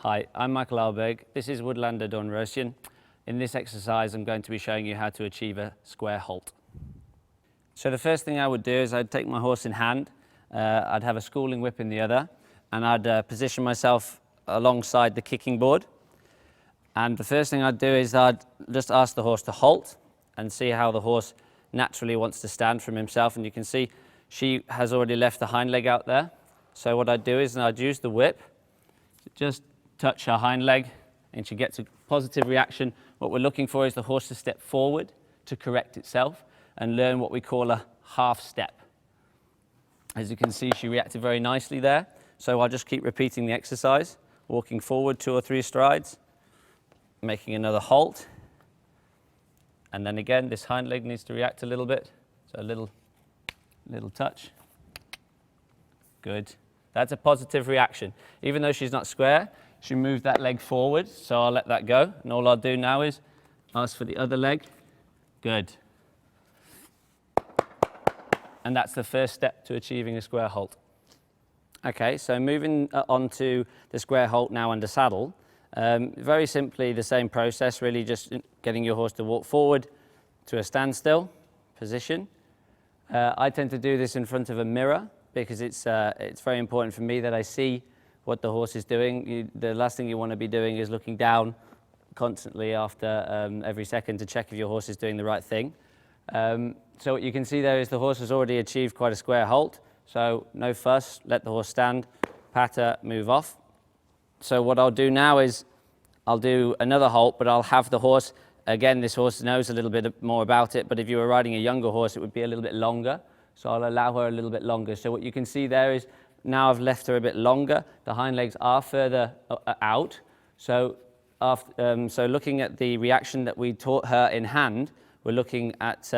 Hi, I'm Michael Alberg. This is Woodlander Dornröschen. In this exercise, I'm going to be showing you how to achieve a square halt. So the first thing I would do is I'd take my horse in hand, I'd have a schooling whip in the other, and I'd position myself alongside the kicking board. And the first thing I'd do is I'd just ask the horse to halt and see how the horse naturally wants to stand from himself. And you can see she has already left the hind leg out there. So what I'd do is I'd use the whip to just touch her hind leg, and she gets a positive reaction. What we're looking for is the horse to step forward to correct itself and learn what we call a half step. As you can see, she reacted very nicely there. So I'll just keep repeating the exercise, walking forward 2 or 3 strides, making another halt. And then again, this hind leg needs to react a little bit. So a little touch. Good. That's a positive reaction. Even though she's not square, she moved that leg forward, so I'll let that go. And all I'll do now is ask for the other leg. Good. And that's the first step to achieving a square halt. Okay, so moving on to the square halt now under saddle. Very simply the same process, really just getting your horse to walk forward to a standstill position. I tend to do this in front of a mirror because it's very important for me that I see what the horse is doing. The last thing you want to be doing is looking down constantly after every second to check if your horse is doing the right thing. So what you can see there is the horse has already achieved quite a square halt. So no fuss, let the horse stand, patter, move off. So what I'll do now is I'll do another halt, but I'll have the horse, again, this horse knows a little bit more about it, but if you were riding a younger horse, it would be a little bit longer. So I'll allow her a little bit longer. So what you can see there is now I've left her a bit longer. The hind legs are further out. So, so looking at the reaction that we taught her in hand, we're looking at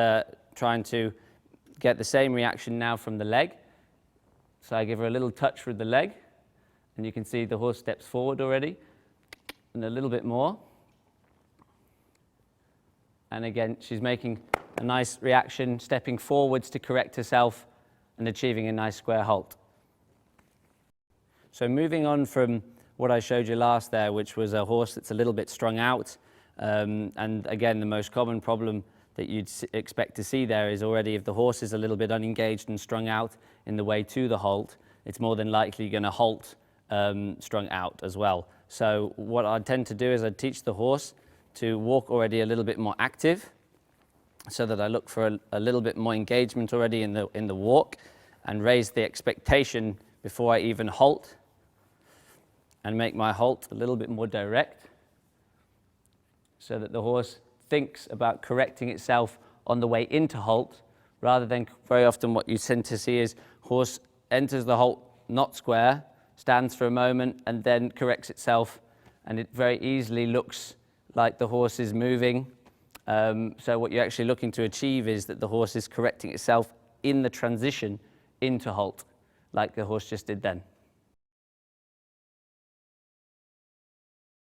trying to get the same reaction now from the leg. So I give her a little touch with the leg, and you can see the horse steps forward already, and a little bit more. And again, she's making a nice reaction, stepping forwards to correct herself and achieving a nice square halt. So moving on from what I showed you last there, which was a horse that's a little bit strung out, and again, the most common problem that you'd expect to see there is already if the horse is a little bit unengaged and strung out in the way to the halt, it's more than likely going to halt strung out as well. So what I tend to do is I teach the horse to walk already a little bit more active, so that I look for a little bit more engagement already in the walk, and raise the expectation before I even halt, and make my halt a little bit more direct, so that the horse thinks about correcting itself on the way into halt, rather than very often what you tend to see is horse enters the halt not square, stands for a moment, and then corrects itself, and it very easily looks like the horse is moving. So what you're actually looking to achieve is that the horse is correcting itself in the transition into halt, like the horse just did then.